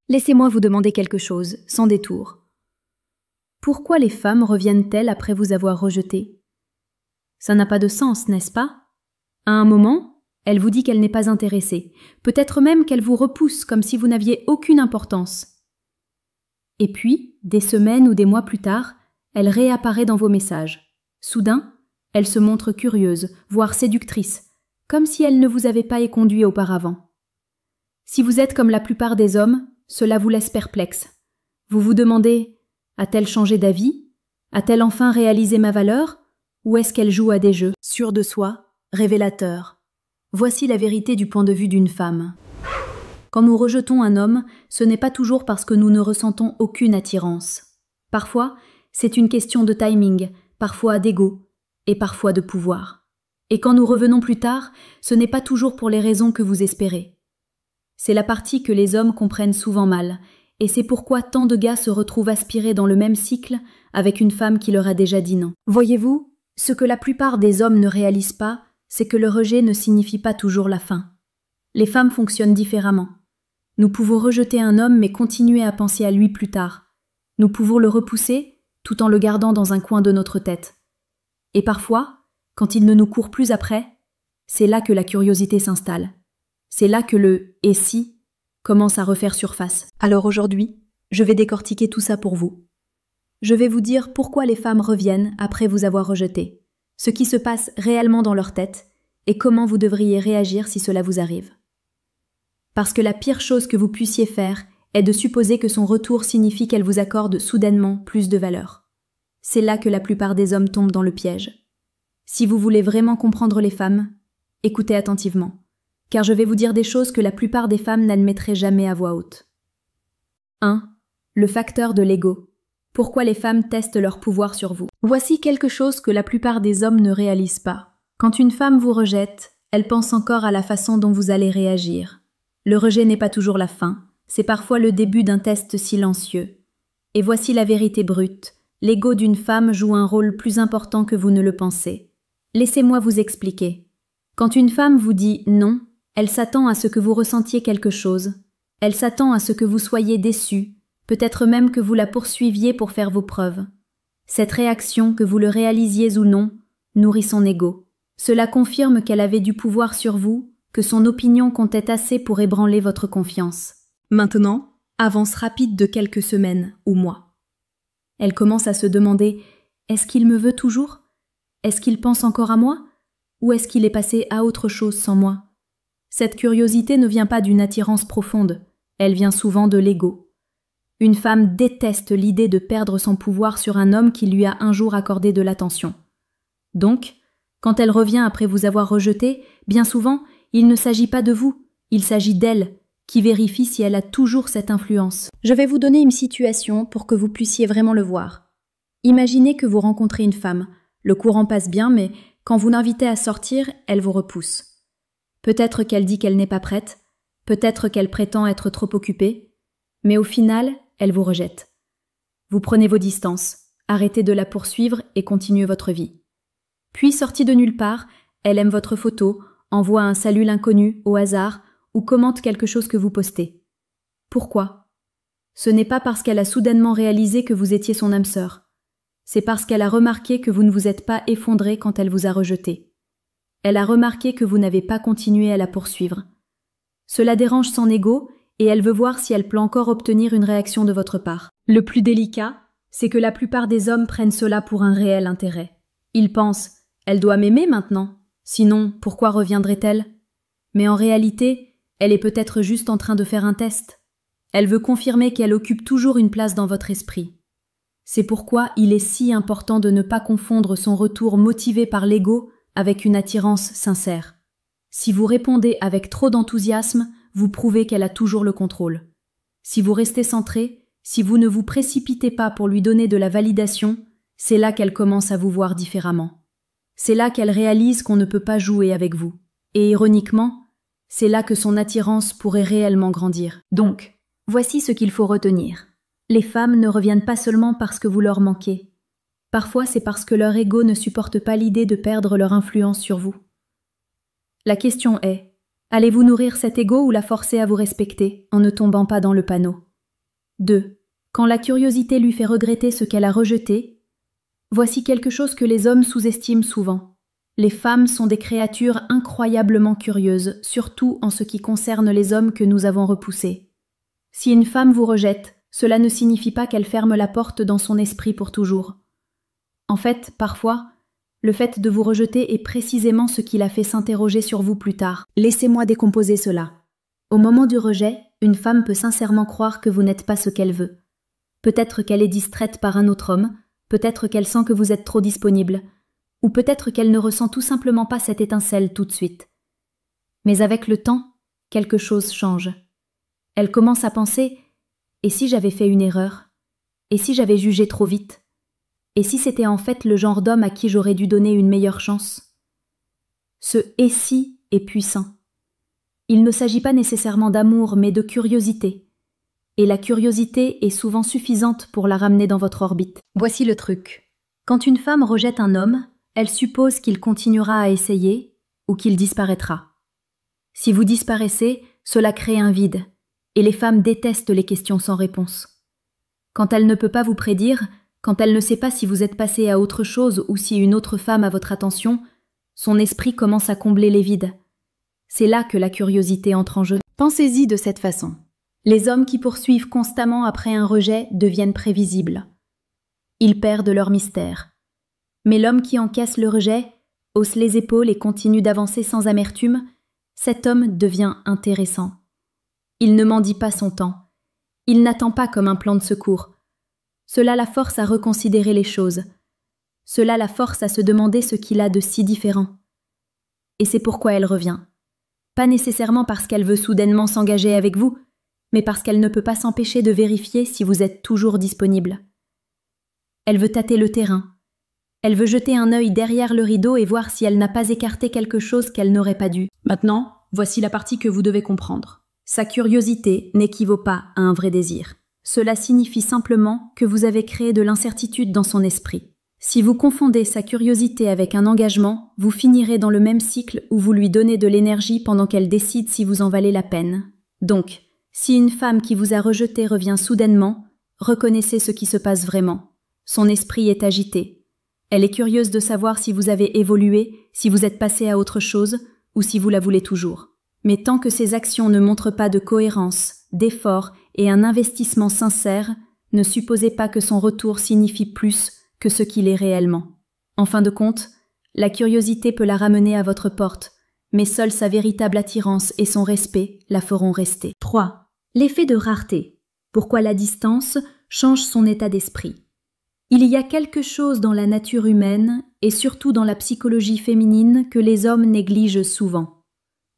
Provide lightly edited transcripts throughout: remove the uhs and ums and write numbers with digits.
Laissez-moi vous demander quelque chose, sans détour. Pourquoi les femmes reviennent-elles après vous avoir rejeté? Ça n'a pas de sens, n'est-ce pas? À un moment, elle vous dit qu'elle n'est pas intéressée, peut-être même qu'elle vous repousse comme si vous n'aviez aucune importance. Et puis, des semaines ou des mois plus tard, elle réapparaît dans vos messages. Soudain, elle se montre curieuse, voire séductrice, comme si elle ne vous avait pas éconduit auparavant. Si vous êtes comme la plupart des hommes, cela vous laisse perplexe. Vous vous demandez: a-t-elle changé d'avis? A-t-elle enfin réalisé ma valeur? Ou est-ce qu'elle joue à des jeux? Sûr de soi, révélateur. Voici la vérité du point de vue d'une femme. Quand nous rejetons un homme, ce n'est pas toujours parce que nous ne ressentons aucune attirance. Parfois, c'est une question de timing, parfois d'ego, et parfois de pouvoir. Et quand nous revenons plus tard, ce n'est pas toujours pour les raisons que vous espérez. C'est la partie que les hommes comprennent souvent mal, et c'est pourquoi tant de gars se retrouvent aspirés dans le même cycle avec une femme qui leur a déjà dit non. Voyez-vous, ce que la plupart des hommes ne réalisent pas, c'est que le rejet ne signifie pas toujours la fin. Les femmes fonctionnent différemment. Nous pouvons rejeter un homme mais continuer à penser à lui plus tard. Nous pouvons le repousser tout en le gardant dans un coin de notre tête. Et parfois, quand il ne nous court plus après, c'est là que la curiosité s'installe. C'est là que le « et si » commence à refaire surface. Alors aujourd'hui, je vais décortiquer tout ça pour vous. Je vais vous dire pourquoi les femmes reviennent après vous avoir rejeté, ce qui se passe réellement dans leur tête et comment vous devriez réagir si cela vous arrive. Parce que la pire chose que vous puissiez faire est de supposer que son retour signifie qu'elle vous accorde soudainement plus de valeur. C'est là que la plupart des hommes tombent dans le piège. Si vous voulez vraiment comprendre les femmes, écoutez attentivement, car je vais vous dire des choses que la plupart des femmes n'admettraient jamais à voix haute. 1. Le facteur de l'ego. Pourquoi les femmes testent leur pouvoir sur vous? Voici quelque chose que la plupart des hommes ne réalisent pas. Quand une femme vous rejette, elle pense encore à la façon dont vous allez réagir. Le rejet n'est pas toujours la fin, c'est parfois le début d'un test silencieux. Et voici la vérité brute, l'ego d'une femme joue un rôle plus important que vous ne le pensez. Laissez-moi vous expliquer. Quand une femme vous dit non, elle s'attend à ce que vous ressentiez quelque chose. Elle s'attend à ce que vous soyez déçu, peut-être même que vous la poursuiviez pour faire vos preuves. Cette réaction, que vous le réalisiez ou non, nourrit son ego. Cela confirme qu'elle avait du pouvoir sur vous, que son opinion comptait assez pour ébranler votre confiance. Maintenant, avance rapide de quelques semaines ou mois. Elle commence à se demander: est-ce qu'il me veut toujours? Est-ce qu'il pense encore à moi? Ou est-ce qu'il est passé à autre chose sans moi? Cette curiosité ne vient pas d'une attirance profonde, elle vient souvent de l'ego. Une femme déteste l'idée de perdre son pouvoir sur un homme qui lui a un jour accordé de l'attention. Donc, quand elle revient après vous avoir rejeté, bien souvent, il ne s'agit pas de vous, il s'agit d'elle, qui vérifie si elle a toujours cette influence. Je vais vous donner une situation pour que vous puissiez vraiment le voir. Imaginez que vous rencontrez une femme. Le courant passe bien, mais quand vous l'invitez à sortir, elle vous repousse. Peut-être qu'elle dit qu'elle n'est pas prête, peut-être qu'elle prétend être trop occupée, mais au final, elle vous rejette. Vous prenez vos distances, arrêtez de la poursuivre et continuez votre vie. Puis, sortie de nulle part, elle aime votre photo, envoie un salut l'inconnu au hasard ou commente quelque chose que vous postez. Pourquoi? Ce n'est pas parce qu'elle a soudainement réalisé que vous étiez son âme sœur. C'est parce qu'elle a remarqué que vous ne vous êtes pas effondré quand elle vous a rejeté. Elle a remarqué que vous n'avez pas continué à la poursuivre. Cela dérange son ego et elle veut voir si elle peut encore obtenir une réaction de votre part. Le plus délicat, c'est que la plupart des hommes prennent cela pour un réel intérêt. Ils pensent « elle doit m'aimer maintenant, sinon pourquoi reviendrait-elle » Mais en réalité, elle est peut-être juste en train de faire un test. Elle veut confirmer qu'elle occupe toujours une place dans votre esprit. C'est pourquoi il est si important de ne pas confondre son retour motivé par l'ego avec une attirance sincère. Si vous répondez avec trop d'enthousiasme, vous prouvez qu'elle a toujours le contrôle. Si vous restez centré, si vous ne vous précipitez pas pour lui donner de la validation, c'est là qu'elle commence à vous voir différemment. C'est là qu'elle réalise qu'on ne peut pas jouer avec vous. Et ironiquement, c'est là que son attirance pourrait réellement grandir. Donc, voici ce qu'il faut retenir. Les femmes ne reviennent pas seulement parce que vous leur manquez. Parfois, c'est parce que leur ego ne supporte pas l'idée de perdre leur influence sur vous. La question est, allez-vous nourrir cet ego ou la forcer à vous respecter en ne tombant pas dans le panneau? 2. Quand la curiosité lui fait regretter ce qu'elle a rejeté, voici quelque chose que les hommes sous-estiment souvent. Les femmes sont des créatures incroyablement curieuses, surtout en ce qui concerne les hommes que nous avons repoussés. Si une femme vous rejette, cela ne signifie pas qu'elle ferme la porte dans son esprit pour toujours. En fait, parfois, le fait de vous rejeter est précisément ce qui la fait s'interroger sur vous plus tard. Laissez-moi décomposer cela. Au moment du rejet, une femme peut sincèrement croire que vous n'êtes pas ce qu'elle veut. Peut-être qu'elle est distraite par un autre homme, peut-être qu'elle sent que vous êtes trop disponible, ou peut-être qu'elle ne ressent tout simplement pas cette étincelle tout de suite. Mais avec le temps, quelque chose change. Elle commence à penser « Et si j'avais fait une erreur ? Et si j'avais jugé trop vite ? Et si c'était en fait le genre d'homme à qui j'aurais dû donner une meilleure chance ?» Ce « et si » est puissant. Il ne s'agit pas nécessairement d'amour, mais de curiosité. Et la curiosité est souvent suffisante pour la ramener dans votre orbite. Voici le truc. Quand une femme rejette un homme, elle suppose qu'il continuera à essayer ou qu'il disparaîtra. Si vous disparaissez, cela crée un vide, et les femmes détestent les questions sans réponse. Quand elle ne peut pas vous prédire, quand elle ne sait pas si vous êtes passé à autre chose ou si une autre femme a votre attention, son esprit commence à combler les vides. C'est là que la curiosité entre en jeu. Pensez-y de cette façon. Les hommes qui poursuivent constamment après un rejet deviennent prévisibles. Ils perdent leur mystère. Mais l'homme qui encaisse le rejet, hausse les épaules et continue d'avancer sans amertume, cet homme devient intéressant. Il ne mendie pas son temps. Il n'attend pas comme un plan de secours. Cela la force à reconsidérer les choses. Cela la force à se demander ce qu'il a de si différent. Et c'est pourquoi elle revient. Pas nécessairement parce qu'elle veut soudainement s'engager avec vous, mais parce qu'elle ne peut pas s'empêcher de vérifier si vous êtes toujours disponible. Elle veut tâter le terrain. Elle veut jeter un œil derrière le rideau et voir si elle n'a pas écarté quelque chose qu'elle n'aurait pas dû. Maintenant, voici la partie que vous devez comprendre. Sa curiosité n'équivaut pas à un vrai désir. Cela signifie simplement que vous avez créé de l'incertitude dans son esprit. Si vous confondez sa curiosité avec un engagement, vous finirez dans le même cycle où vous lui donnez de l'énergie pendant qu'elle décide si vous en valez la peine. Donc, si une femme qui vous a rejeté revient soudainement, reconnaissez ce qui se passe vraiment. Son esprit est agité. Elle est curieuse de savoir si vous avez évolué, si vous êtes passé à autre chose, ou si vous la voulez toujours. Mais tant que ces actions ne montrent pas de cohérence, d'effort et un investissement sincère, ne supposez pas que son retour signifie plus que ce qu'il est réellement. En fin de compte, la curiosité peut la ramener à votre porte, mais seule sa véritable attirance et son respect la feront rester. 3. L'effet de rareté. Pourquoi la distance change son état d'esprit. Il y a quelque chose dans la nature humaine, et surtout dans la psychologie féminine, que les hommes négligent souvent.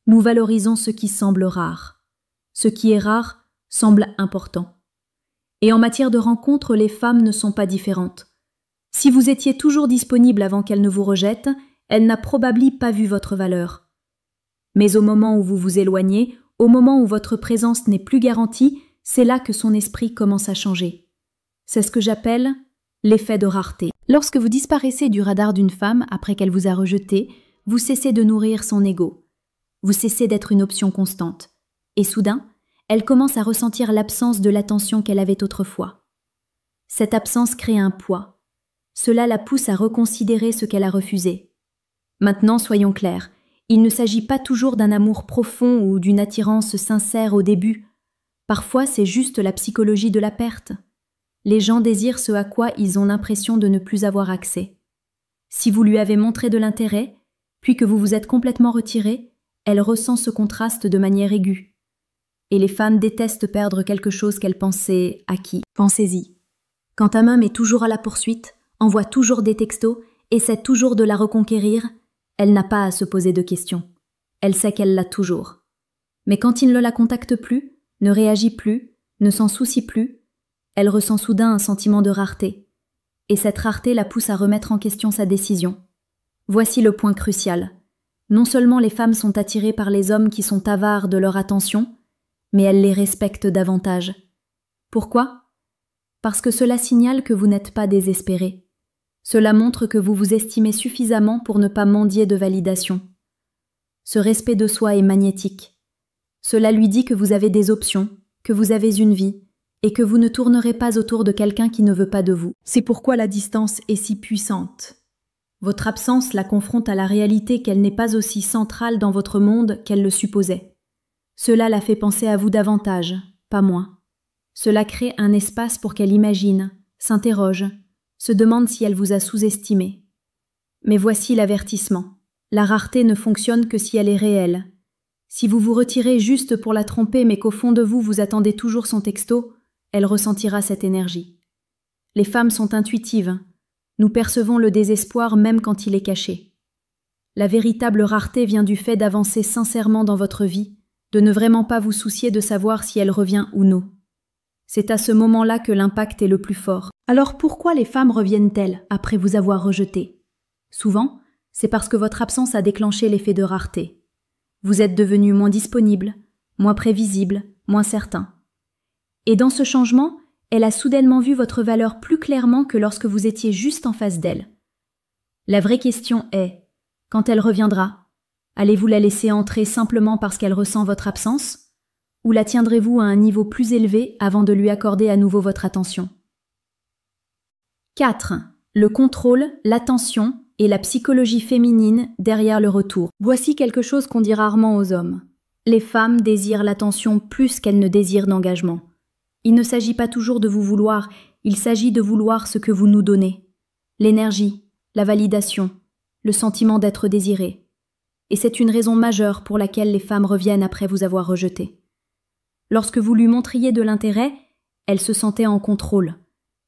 Nous valorisons ce qui semble rare. Ce qui est rare semble important. Et en matière de rencontres, les femmes ne sont pas différentes. Si vous étiez toujours disponible avant qu'elle ne vous rejette, elle n'a probablement pas vu votre valeur. Mais au moment où vous vous éloignez, au moment où votre présence n'est plus garantie, c'est là que son esprit commence à changer. C'est ce que j'appelle l'effet de rareté. Lorsque vous disparaissez du radar d'une femme après qu'elle vous a rejeté, vous cessez de nourrir son ego. Vous cessez d'être une option constante. Et soudain, elle commence à ressentir l'absence de l'attention qu'elle avait autrefois. Cette absence crée un poids. Cela la pousse à reconsidérer ce qu'elle a refusé. Maintenant, soyons clairs, il ne s'agit pas toujours d'un amour profond ou d'une attirance sincère au début. Parfois, c'est juste la psychologie de la perte. Les gens désirent ce à quoi ils ont l'impression de ne plus avoir accès. Si vous lui avez montré de l'intérêt, puis que vous vous êtes complètement retiré, elle ressent ce contraste de manière aiguë. Et les femmes détestent perdre quelque chose qu'elles pensaient acquis. Pensez-y. Quand un homme est toujours à la poursuite, envoie toujours des textos, essaie toujours de la reconquérir, elle n'a pas à se poser de questions. Elle sait qu'elle l'a toujours. Mais quand il ne la contacte plus, ne réagit plus, ne s'en soucie plus, elle ressent soudain un sentiment de rareté. Et cette rareté la pousse à remettre en question sa décision. Voici le point crucial. Non seulement les femmes sont attirées par les hommes qui sont avares de leur attention, mais elles les respectent davantage. Pourquoi ? Parce que cela signale que vous n'êtes pas désespéré. Cela montre que vous vous estimez suffisamment pour ne pas mendier de validation. Ce respect de soi est magnétique. Cela lui dit que vous avez des options, que vous avez une vie, et que vous ne tournerez pas autour de quelqu'un qui ne veut pas de vous. C'est pourquoi la distance est si puissante. Votre absence la confronte à la réalité qu'elle n'est pas aussi centrale dans votre monde qu'elle le supposait. Cela la fait penser à vous davantage, pas moins. Cela crée un espace pour qu'elle imagine, s'interroge, se demande si elle vous a sous-estimé. Mais voici l'avertissement. La rareté ne fonctionne que si elle est réelle. Si vous vous retirez juste pour la tromper mais qu'au fond de vous vous attendez toujours son texto, elle ressentira cette énergie. Les femmes sont intuitives. Nous percevons le désespoir même quand il est caché. La véritable rareté vient du fait d'avancer sincèrement dans votre vie, de ne vraiment pas vous soucier de savoir si elle revient ou non. C'est à ce moment-là que l'impact est le plus fort. Alors pourquoi les femmes reviennent-elles après vous avoir rejeté? Souvent, c'est parce que votre absence a déclenché l'effet de rareté. Vous êtes devenu moins disponible, moins prévisible, moins certain. Et dans ce changement, elle a soudainement vu votre valeur plus clairement que lorsque vous étiez juste en face d'elle. La vraie question est, quand elle reviendra, allez-vous la laisser entrer simplement parce qu'elle ressent votre absence, ou la tiendrez-vous à un niveau plus élevé avant de lui accorder à nouveau votre attention? 4. Le contrôle, l'attention et la psychologie féminine derrière le retour. Voici quelque chose qu'on dit rarement aux hommes. Les femmes désirent l'attention plus qu'elles ne désirent d'engagement. Il ne s'agit pas toujours de vous vouloir, il s'agit de vouloir ce que vous nous donnez. L'énergie, la validation, le sentiment d'être désiré. Et c'est une raison majeure pour laquelle les femmes reviennent après vous avoir rejeté. Lorsque vous lui montriez de l'intérêt, elle se sentait en contrôle.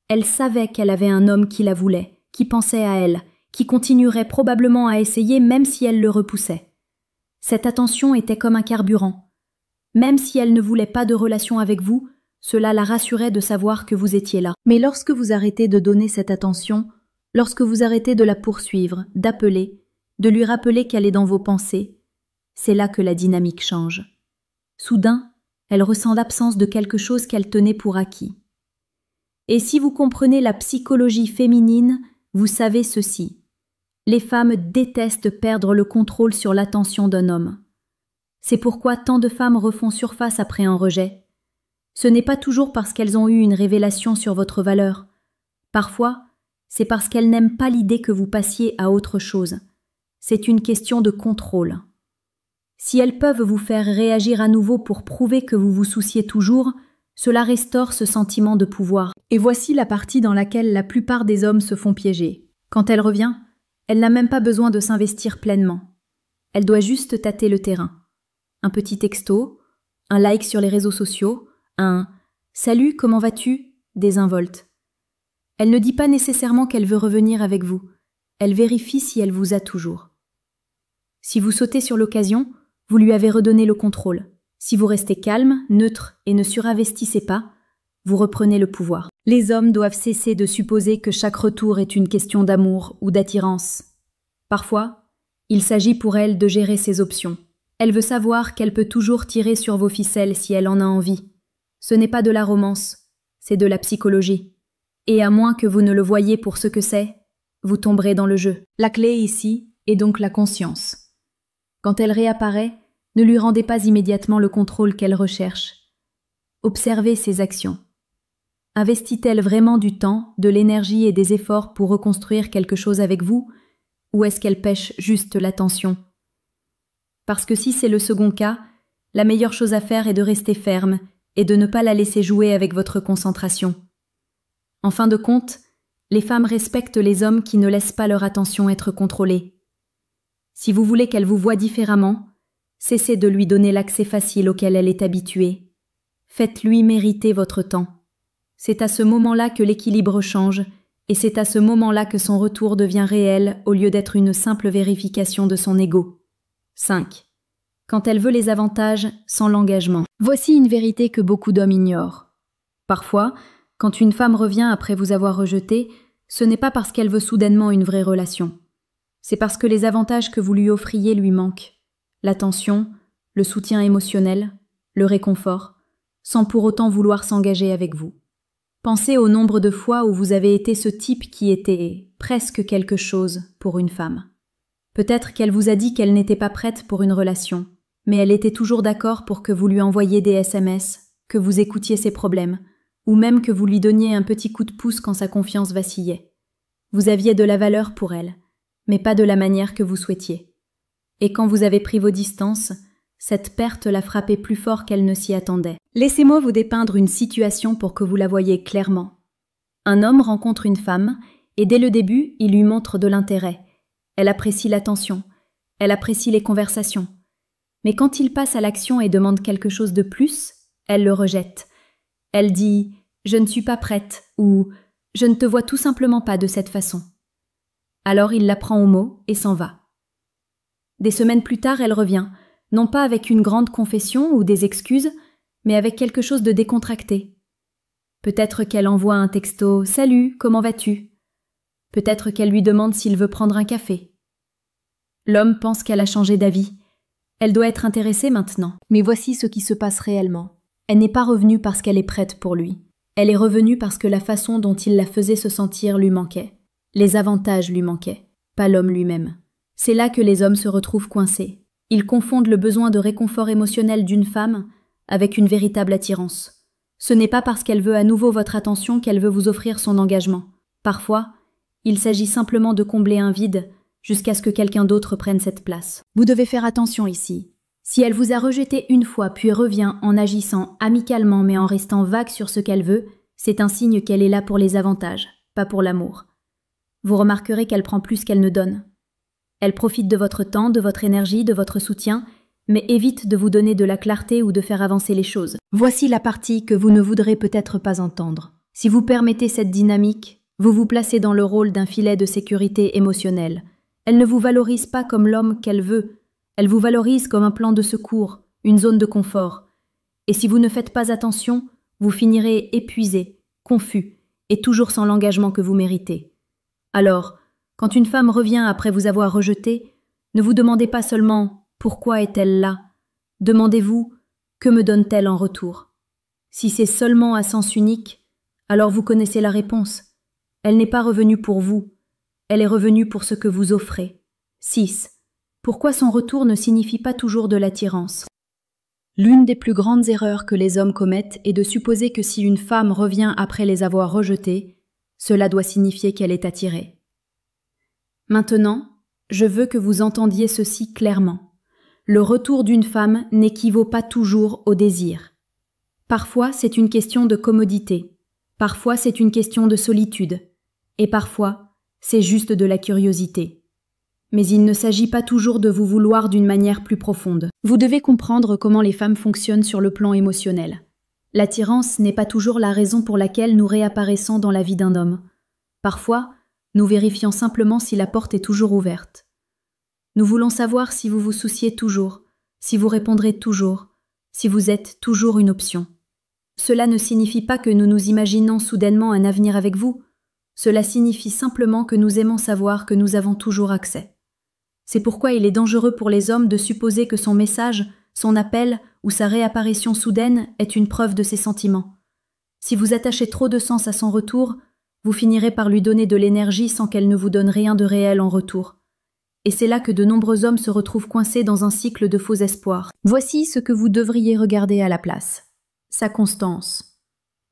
Elle savait qu'elle avait un homme qui la voulait, qui pensait à elle, qui continuerait probablement à essayer même si elle le repoussait. Cette attention était comme un carburant. Même si elle ne voulait pas de relation avec vous, cela la rassurait de savoir que vous étiez là. Mais lorsque vous arrêtez de donner cette attention, lorsque vous arrêtez de la poursuivre, d'appeler, de lui rappeler qu'elle est dans vos pensées, c'est là que la dynamique change. Soudain, elle ressent l'absence de quelque chose qu'elle tenait pour acquis. Et si vous comprenez la psychologie féminine, vous savez ceci. Les femmes détestent perdre le contrôle sur l'attention d'un homme. C'est pourquoi tant de femmes refont surface après un rejet. Ce n'est pas toujours parce qu'elles ont eu une révélation sur votre valeur. Parfois, c'est parce qu'elles n'aiment pas l'idée que vous passiez à autre chose. C'est une question de contrôle. Si elles peuvent vous faire réagir à nouveau pour prouver que vous vous souciez toujours, cela restaure ce sentiment de pouvoir. Et voici la partie dans laquelle la plupart des hommes se font piéger. Quand elle revient, elle n'a même pas besoin de s'investir pleinement. Elle doit juste tâter le terrain. Un petit texto, un like sur les réseaux sociaux, un « Salut, comment vas-tu ?» désinvolte. Elle ne dit pas nécessairement qu'elle veut revenir avec vous. Elle vérifie si elle vous a toujours. Si vous sautez sur l'occasion, vous lui avez redonné le contrôle. Si vous restez calme, neutre et ne surinvestissez pas, vous reprenez le pouvoir. Les hommes doivent cesser de supposer que chaque retour est une question d'amour ou d'attirance. Parfois, il s'agit pour elle de gérer ses options. Elle veut savoir qu'elle peut toujours tirer sur vos ficelles si elle en a envie. Ce n'est pas de la romance, c'est de la psychologie. Et à moins que vous ne le voyiez pour ce que c'est, vous tomberez dans le jeu. La clé ici est donc la conscience. Quand elle réapparaît, ne lui rendez pas immédiatement le contrôle qu'elle recherche. Observez ses actions. Investit-elle vraiment du temps, de l'énergie et des efforts pour reconstruire quelque chose avec vous, ou est-ce qu'elle pêche juste l'attention? Parce que si c'est le second cas, la meilleure chose à faire est de rester ferme et de ne pas la laisser jouer avec votre concentration. En fin de compte, les femmes respectent les hommes qui ne laissent pas leur attention être contrôlée. Si vous voulez qu'elle vous voie différemment, cessez de lui donner l'accès facile auquel elle est habituée. Faites-lui mériter votre temps. C'est à ce moment-là que l'équilibre change, et c'est à ce moment-là que son retour devient réel au lieu d'être une simple vérification de son ego. 5. Quand elle veut les avantages sans l'engagement. Voici une vérité que beaucoup d'hommes ignorent. Parfois, quand une femme revient après vous avoir rejeté, ce n'est pas parce qu'elle veut soudainement une vraie relation. C'est parce que les avantages que vous lui offriez lui manquent. L'attention, le soutien émotionnel, le réconfort, sans pour autant vouloir s'engager avec vous. Pensez au nombre de fois où vous avez été ce type qui était presque quelque chose pour une femme. Peut-être qu'elle vous a dit qu'elle n'était pas prête pour une relation, mais elle était toujours d'accord pour que vous lui envoyiez des SMS, que vous écoutiez ses problèmes, ou même que vous lui donniez un petit coup de pouce quand sa confiance vacillait. Vous aviez de la valeur pour elle, mais pas de la manière que vous souhaitiez. Et quand vous avez pris vos distances, cette perte l'a frappée plus fort qu'elle ne s'y attendait. Laissez-moi vous dépeindre une situation pour que vous la voyiez clairement. Un homme rencontre une femme, et dès le début, il lui montre de l'intérêt. Elle apprécie l'attention, elle apprécie les conversations. Mais quand il passe à l'action et demande quelque chose de plus, elle le rejette. Elle dit « Je ne suis pas prête » ou « Je ne te vois tout simplement pas de cette façon ». Alors il la prend au mot et s'en va. Des semaines plus tard, elle revient, non pas avec une grande confession ou des excuses, mais avec quelque chose de décontracté. Peut-être qu'elle envoie un texto « Salut, comment vas-tu ?» Peut-être qu'elle lui demande s'il veut prendre un café. L'homme pense qu'elle a changé d'avis. Elle doit être intéressée maintenant. Mais voici ce qui se passe réellement. Elle n'est pas revenue parce qu'elle est prête pour lui. Elle est revenue parce que la façon dont il la faisait se sentir lui manquait. Les avantages lui manquaient, pas l'homme lui-même. C'est là que les hommes se retrouvent coincés. Ils confondent le besoin de réconfort émotionnel d'une femme avec une véritable attirance. Ce n'est pas parce qu'elle veut à nouveau votre attention qu'elle veut vous offrir son engagement. Parfois, il s'agit simplement de combler un vide jusqu'à ce que quelqu'un d'autre prenne cette place. Vous devez faire attention ici. Si elle vous a rejeté une fois puis revient en agissant amicalement mais en restant vague sur ce qu'elle veut, c'est un signe qu'elle est là pour les avantages, pas pour l'amour. Vous remarquerez qu'elle prend plus qu'elle ne donne. Elle profite de votre temps, de votre énergie, de votre soutien, mais évite de vous donner de la clarté ou de faire avancer les choses. Voici la partie que vous ne voudrez peut-être pas entendre. Si vous permettez cette dynamique, vous vous placez dans le rôle d'un filet de sécurité émotionnelle. Elle ne vous valorise pas comme l'homme qu'elle veut. Elle vous valorise comme un plan de secours, une zone de confort. Et si vous ne faites pas attention, vous finirez épuisé, confus, et toujours sans l'engagement que vous méritez. Alors, quand une femme revient après vous avoir rejeté, ne vous demandez pas seulement « Pourquoi est-elle là ?» Demandez-vous « Que me donne-t-elle en retour ?» Si c'est seulement à sens unique, alors vous connaissez la réponse. Elle n'est pas revenue pour vous. Elle est revenue pour ce que vous offrez. 6. Pourquoi son retour ne signifie pas toujours de l'attirance? L'une des plus grandes erreurs que les hommes commettent est de supposer que si une femme revient après les avoir rejetés, cela doit signifier qu'elle est attirée. Maintenant, je veux que vous entendiez ceci clairement. Le retour d'une femme n'équivaut pas toujours au désir. Parfois, c'est une question de commodité. Parfois, c'est une question de solitude. Et parfois, c'est juste de la curiosité. Mais il ne s'agit pas toujours de vous vouloir d'une manière plus profonde. Vous devez comprendre comment les femmes fonctionnent sur le plan émotionnel. L'attirance n'est pas toujours la raison pour laquelle nous réapparaissons dans la vie d'un homme. Parfois, nous vérifions simplement si la porte est toujours ouverte. Nous voulons savoir si vous vous souciez toujours, si vous répondrez toujours, si vous êtes toujours une option. Cela ne signifie pas que nous nous imaginons soudainement un avenir avec vous. Cela signifie simplement que nous aimons savoir que nous avons toujours accès. C'est pourquoi il est dangereux pour les hommes de supposer que son message, son appel ou sa réapparition soudaine est une preuve de ses sentiments. Si vous attachez trop de sens à son retour, vous finirez par lui donner de l'énergie sans qu'elle ne vous donne rien de réel en retour. Et c'est là que de nombreux hommes se retrouvent coincés dans un cycle de faux espoirs. Voici ce que vous devriez regarder à la place. Sa constance.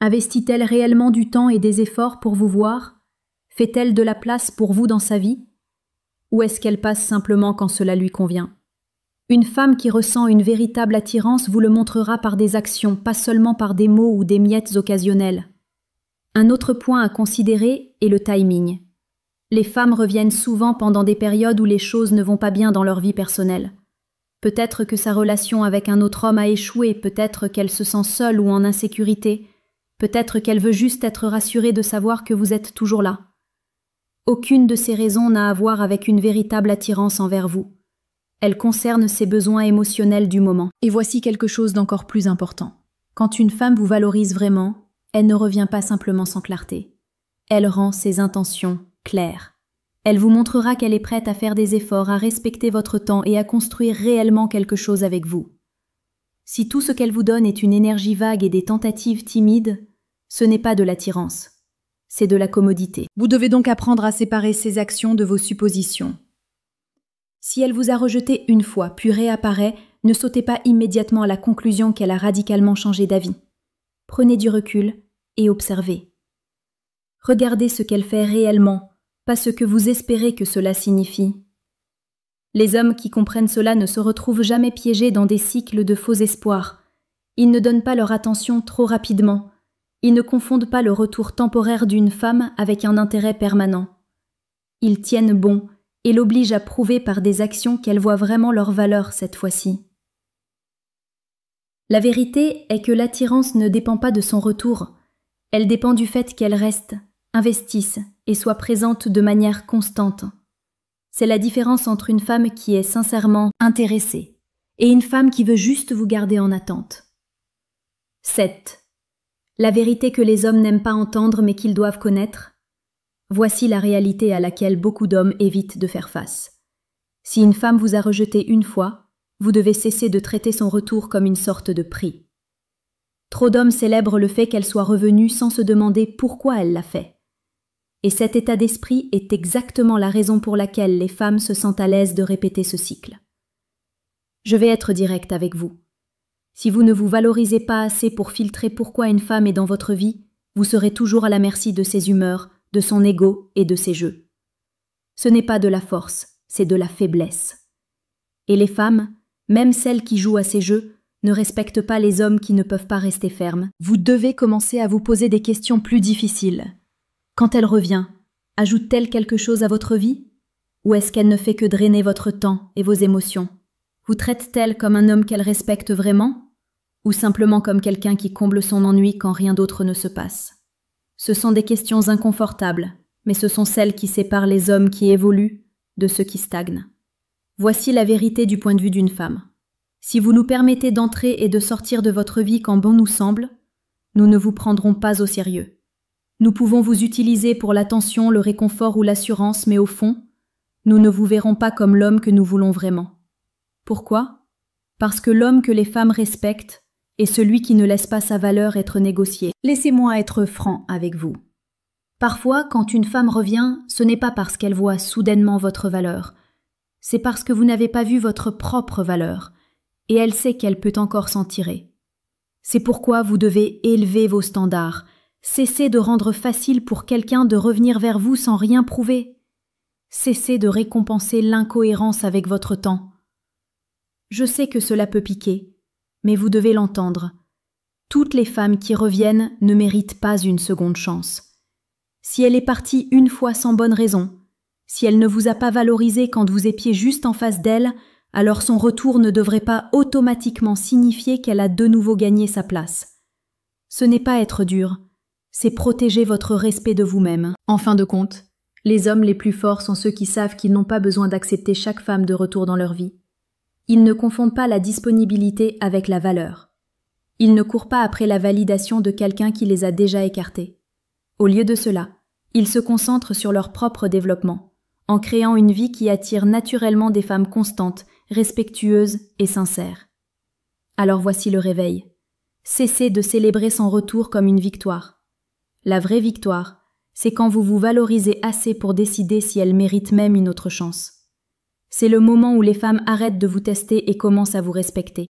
Investit-elle réellement du temps et des efforts pour vous voir? Fait-elle de la place pour vous dans sa vie? Ou est-ce qu'elle passe simplement quand cela lui convient? Une femme qui ressent une véritable attirance vous le montrera par des actions, pas seulement par des mots ou des miettes occasionnelles. Un autre point à considérer est le timing. Les femmes reviennent souvent pendant des périodes où les choses ne vont pas bien dans leur vie personnelle. Peut-être que sa relation avec un autre homme a échoué, peut-être qu'elle se sent seule ou en insécurité, peut-être qu'elle veut juste être rassurée de savoir que vous êtes toujours là. Aucune de ces raisons n'a à voir avec une véritable attirance envers vous. Elle concerne ses besoins émotionnels du moment. Et voici quelque chose d'encore plus important. Quand une femme vous valorise vraiment, elle ne revient pas simplement sans clarté. Elle rend ses intentions claires. Elle vous montrera qu'elle est prête à faire des efforts, à respecter votre temps et à construire réellement quelque chose avec vous. Si tout ce qu'elle vous donne est une énergie vague et des tentatives timides, ce n'est pas de l'attirance. C'est de la commodité. Vous devez donc apprendre à séparer ces actions de vos suppositions. Si elle vous a rejeté une fois, puis réapparaît, ne sautez pas immédiatement à la conclusion qu'elle a radicalement changé d'avis. Prenez du recul et observez. Regardez ce qu'elle fait réellement, pas ce que vous espérez que cela signifie. Les hommes qui comprennent cela ne se retrouvent jamais piégés dans des cycles de faux espoirs. Ils ne donnent pas leur attention trop rapidement. Ils ne confondent pas le retour temporaire d'une femme avec un intérêt permanent. Ils tiennent bon et l'obligent à prouver par des actions qu'elle voit vraiment leur valeur cette fois-ci. La vérité est que l'attirance ne dépend pas de son retour. Elle dépend du fait qu'elle reste, investisse et soit présente de manière constante. C'est la différence entre une femme qui est sincèrement intéressée et une femme qui veut juste vous garder en attente. 7. La vérité que les hommes n'aiment pas entendre mais qu'ils doivent connaître. Voici la réalité à laquelle beaucoup d'hommes évitent de faire face. Si une femme vous a rejeté une fois, vous devez cesser de traiter son retour comme une sorte de prix. Trop d'hommes célèbrent le fait qu'elle soit revenue sans se demander pourquoi elle l'a fait. Et cet état d'esprit est exactement la raison pour laquelle les femmes se sentent à l'aise de répéter ce cycle. Je vais être direct avec vous. Si vous ne vous valorisez pas assez pour filtrer pourquoi une femme est dans votre vie, vous serez toujours à la merci de ses humeurs, de son ego et de ses jeux. Ce n'est pas de la force, c'est de la faiblesse. Et les femmes, même celles qui jouent à ces jeux, ne respectent pas les hommes qui ne peuvent pas rester fermes. Vous devez commencer à vous poser des questions plus difficiles. Quand elle revient, ajoute-t-elle quelque chose à votre vie? Ou est-ce qu'elle ne fait que drainer votre temps et vos émotions? Vous traite-t-elle comme un homme qu'elle respecte vraiment? Ou simplement comme quelqu'un qui comble son ennui quand rien d'autre ne se passe? Ce sont des questions inconfortables, mais ce sont celles qui séparent les hommes qui évoluent de ceux qui stagnent. Voici la vérité du point de vue d'une femme. Si vous nous permettez d'entrer et de sortir de votre vie quand bon nous semble, nous ne vous prendrons pas au sérieux. Nous pouvons vous utiliser pour l'attention, le réconfort ou l'assurance, mais au fond, nous ne vous verrons pas comme l'homme que nous voulons vraiment. Pourquoi? Parce que l'homme que les femmes respectent est celui qui ne laisse pas sa valeur être négociée. Laissez-moi être franc avec vous. Parfois, quand une femme revient, ce n'est pas parce qu'elle voit soudainement votre valeur, c'est parce que vous n'avez pas vu votre propre valeur, et elle sait qu'elle peut encore s'en tirer. C'est pourquoi vous devez élever vos standards, cessez de rendre facile pour quelqu'un de revenir vers vous sans rien prouver. Cessez de récompenser l'incohérence avec votre temps. Je sais que cela peut piquer, mais vous devez l'entendre. Toutes les femmes qui reviennent ne méritent pas une seconde chance. Si elle est partie une fois sans bonne raison, si elle ne vous a pas valorisé quand vous étiez juste en face d'elle, alors son retour ne devrait pas automatiquement signifier qu'elle a de nouveau gagné sa place. Ce n'est pas être dur, c'est protéger votre respect de vous-même. En fin de compte, les hommes les plus forts sont ceux qui savent qu'ils n'ont pas besoin d'accepter chaque femme de retour dans leur vie. Ils ne confondent pas la disponibilité avec la valeur. Ils ne courent pas après la validation de quelqu'un qui les a déjà écartés. Au lieu de cela, ils se concentrent sur leur propre développement, en créant une vie qui attire naturellement des femmes constantes, respectueuses et sincères. Alors voici le réveil. Cessez de célébrer son retour comme une victoire. La vraie victoire, c'est quand vous vous valorisez assez pour décider si elle mérite même une autre chance. C'est le moment où les femmes arrêtent de vous tester et commencent à vous respecter.